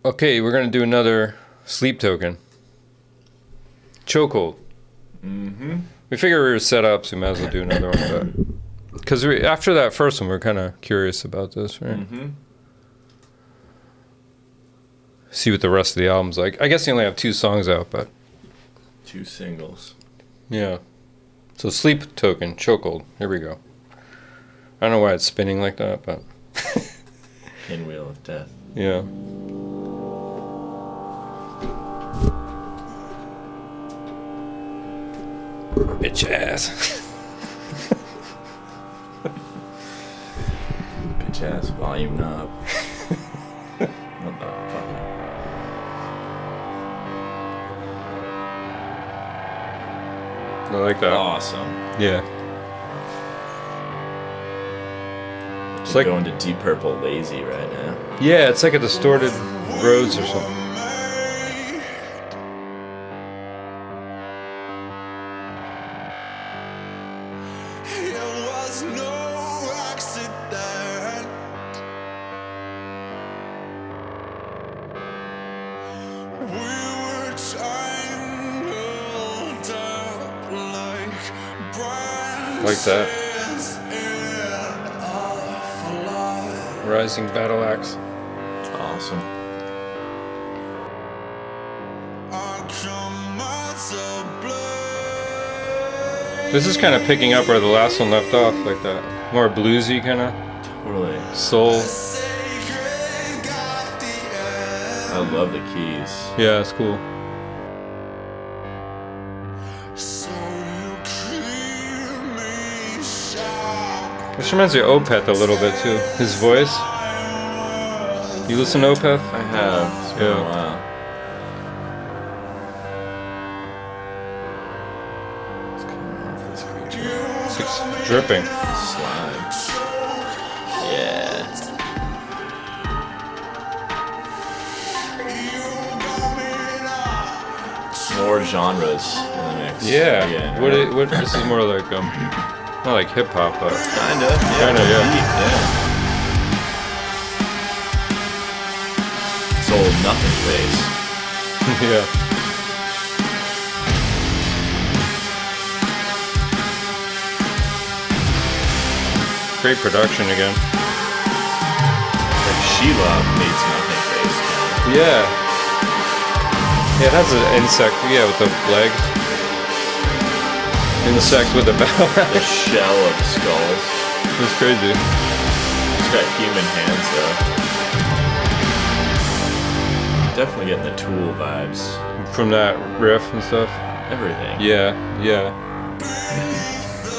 Okay, we're gonna do another sleep token. Chokehold. Mm-hmm. We figured we were set up, so we might as well do another one. But because after that first one, we are kind of curious about this, right? Mm-hmm. See what the rest of the album's like. I guess they only have 2 songs out, but 2 singles. yeah. So sleep token, Chokehold. Here we go. I don't know why it's spinning like that, but Pinwheel of Death. yeah. Bitch ass. Bitch ass volume knob. What the fuck? I like that. Awesome. Yeah. It's like- going to Deep Purple Lazy right now. Yeah, it's like a distorted Rhodes or something. Like that. Rising battle axe. Awesome. This is kind of picking up where the last one left off, like that. More bluesy kind of. Totally. Soul. I love the keys. Yeah, it's cool. This reminds me of Opeth a little bit too. His voice. You listen to Opeth? I have. It's been a while. It's coming off this creature. It's dripping. Slime. Yeah. More genres in the mix. Yeah. Again, What? right? What? This is more like not like hip hop, but Kinda. Yeah. Kinda, yeah. Beat, yeah. It's old nothing face. yeah. Great production again. Like Sheila meets nothing face. Yeah. Yeah, it has an insect. Yeah, with the legs. Insect with a battle The axe. shell of skulls. It's crazy. It's got human hands though. Definitely getting the Tool vibes. From that riff and stuff. Everything. Yeah, yeah.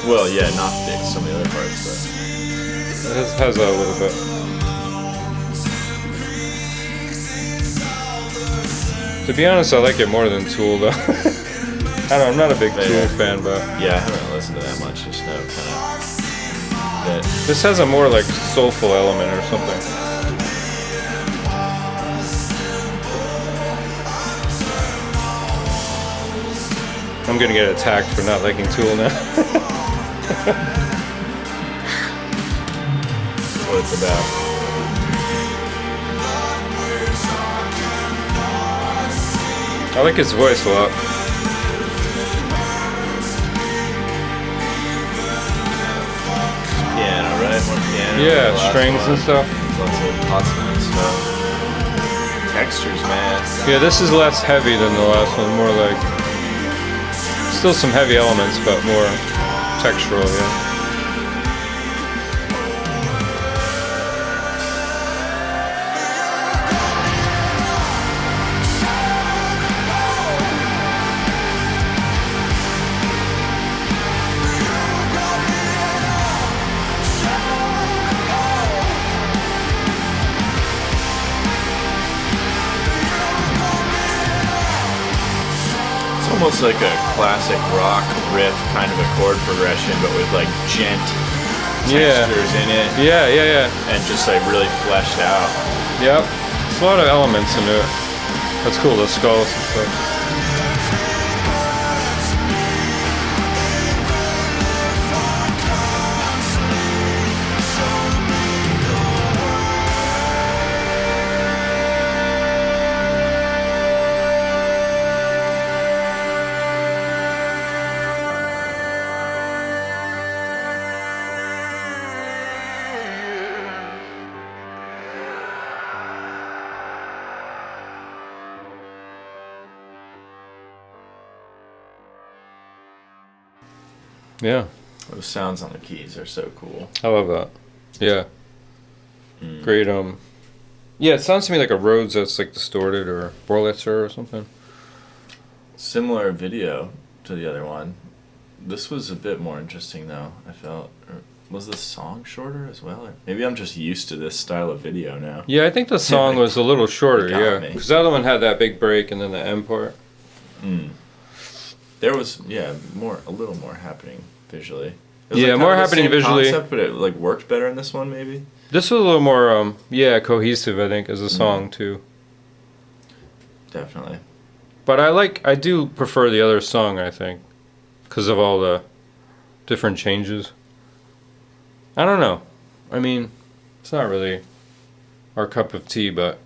Well, yeah, not some of the other parts, It has a little bit. To be honest, I like it more than Tool though. I don't know, I'm not a big Fair. Tool fan, but yeah, I haven't listened to that much. Just know kind of that. this has a more like soulful element or something. I'm gonna get attacked for not liking Tool now. That's what it's about. I like his voice a lot. Piano, right? More piano. Yeah, the last strings one. and stuff. Lots of nice stuff. Textures, man. Yeah, this is less heavy than the last one. More like still some heavy elements, but more textural. Yeah. Almost like a classic rock riff kind of a chord progression, but with like gent textures in it. Yeah, yeah, yeah. And just like really fleshed out. Yep. There's a lot of elements into it. That's cool, the skulls and stuff. Yeah. Those sounds on the keys are so cool. I love that. Yeah. Great. Yeah, it sounds to me like a Rhodes that's like distorted or Wurlitzer or something. Similar video to the other one. This was a bit more interesting though, I felt. Was the song shorter as well? Or maybe I'm just used to this style of video now. Yeah, I think the song was a little shorter, yeah. me. Because the other one had that big break and then the end part. There was, a little more happening visually. It was Yeah, like more kind of the happening same visually. Concept, but it like worked better in this one, maybe. This was a little more, cohesive, I think, as a song, too. Definitely. But I do prefer the other song, I think, because of all the different changes. I don't know. I mean, it's not really our cup of tea, but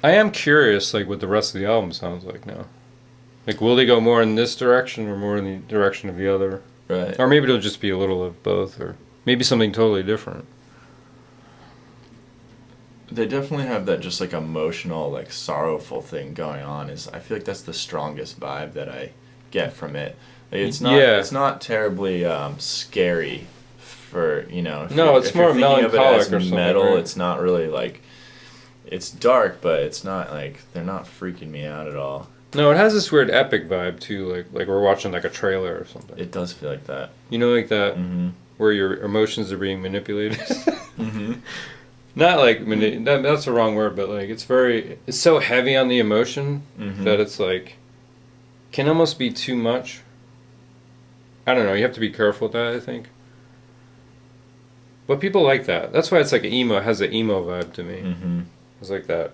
I am curious, like, what the rest of the album sounds like now. Like, will they go more in this direction or more in the direction of the other? Right. Or maybe it'll just be a little of both, or maybe something totally different. They definitely have that just like emotional, like sorrowful thing going on. I feel like that's the strongest vibe that I get from it. Like, it's not terribly scary for, It's if more you're thinking of it melancholic as or something, metal, right? it's not really like, it's dark, but it's not like, they're not freaking me out at all. No, it has this weird epic vibe too, like we're watching like a trailer or something. It does feel like that. Like that, where your emotions are being manipulated. Mm-hmm. Not like that's the wrong word, but like it's so heavy on the emotion that it's like can almost be too much. I don't know. You have to be careful with that, I think. But people like that. That's why it's like emo. It has an emo vibe to me. Mm-hmm. It's like that.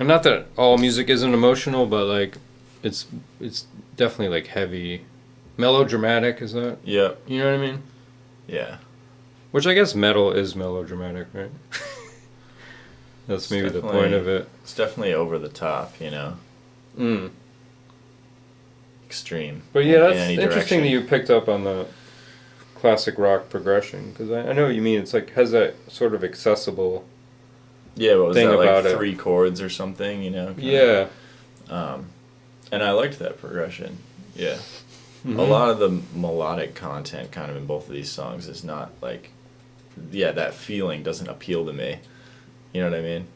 And not that all music isn't emotional, but like it's definitely like heavy, melodramatic. Is that? Yep. You know what I mean? Yeah. Which I guess metal is melodramatic, right? That's maybe the point of it. It's definitely over the top, Mm. Extreme. But yeah, that's in any interesting direction. that you picked up on the classic rock progression, because I know what you mean. It's like has that sort of accessible. Yeah, what was thing that, like about it. 3 chords or something, kinda? Yeah. And I liked that progression. Yeah. Mm-hmm. A lot of the melodic content kind of in both of these songs is not like, that feeling doesn't appeal to me. You know what I mean?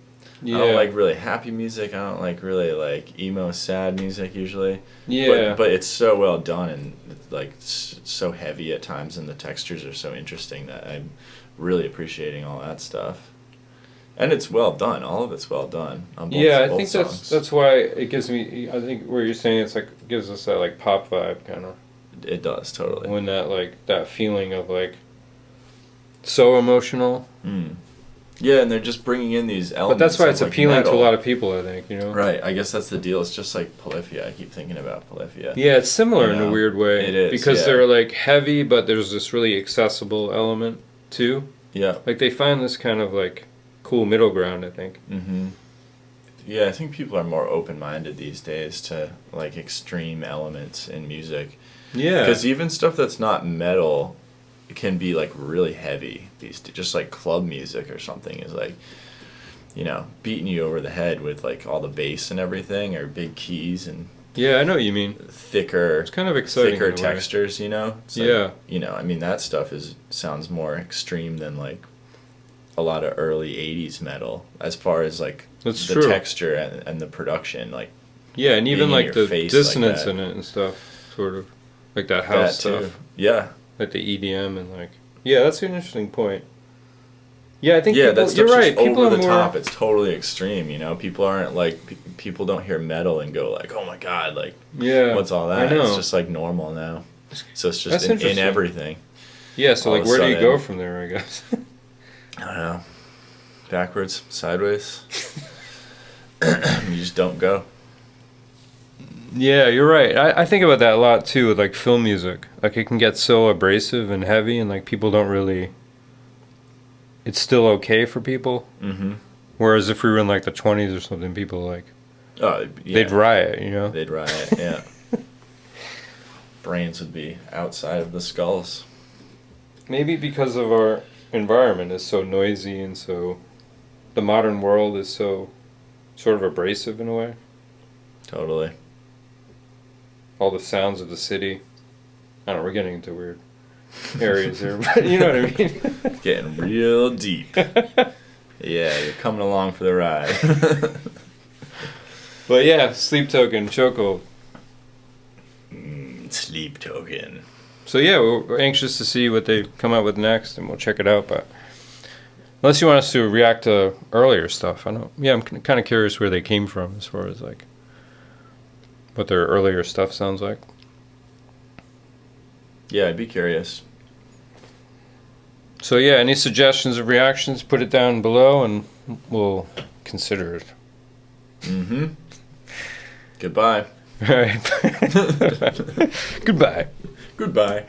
Yeah. I don't like really happy music. I don't like really like emo sad music usually. Yeah. But it's so well done and it's like so heavy at times, and the textures are so interesting that I'm really appreciating all that stuff. And it's well done. All of it's well done on both, I both think songs. that's why it gives me. I think where you're saying it's like gives us that like pop vibe kind of. It does totally. When that feeling of like so emotional. Yeah, and they're just bringing in these elements. But that's why it's of, like, appealing metal. to a lot of people, I think. Right. I guess that's the deal. It's just like Polyphia. I keep thinking about Polyphia. Yeah, it's similar in a weird way. It is because they're like heavy, but there's this really accessible element too. Yeah. Like they find this kind of like cool middle ground, I think. Mm-hmm. Yeah, I think people are more open-minded these days to like extreme elements in music. Yeah. Because even stuff that's not metal can be like really heavy. Just like club music or something is like, beating you over the head with like all the bass and everything, or big keys and yeah, I know what you mean. Thicker. It's kind of exciting. Thicker in a way. textures, It's yeah. Like, I mean that stuff sounds more extreme than like a lot of early '80s metal, as far as like That's the true. texture and the production, like. Yeah, and even like the dissonance like in it and stuff, sort of like that house that too. stuff. Yeah. Like the EDM and like that's an interesting point. Yeah, I think that people, stuff's you're right. just People over are the more top. It's totally extreme. People aren't like people don't hear metal and go like, oh my god, like what's all that? I know. It's just like normal now. So it's just That's in interesting. everything. Yeah, so all like of a where do you sudden- go from there? I guess. I don't know. Backwards, sideways. You just don't go. Yeah, you're right. I think about that a lot too with like film music. Like it can get so abrasive and heavy, and like people don't really. It's still okay for people. Mm-hmm. Whereas if we were in like the 20s or something, people like Oh, yeah. they'd riot, They'd riot. Yeah. Brains would be outside of the skulls. Maybe because of our environment is so noisy and so, the modern world is so, sort of abrasive in a way. Totally. all the sounds of the city. I don't know, we're getting into weird areas here, but you know what I mean. Getting real deep. Yeah, you're coming along for the ride. But yeah, Sleep Token, Chokehold. Sleep Token. So yeah, we're anxious to see what they come out with next, and we'll check it out. But unless you want us to react to earlier stuff, I don't. Yeah, I'm kind of curious where they came from as far as like what their earlier stuff sounds like. Yeah, I'd be curious. So yeah, any suggestions of reactions, put it down below, and we'll consider it. Mm-hmm. Goodbye. All right. Goodbye. Goodbye.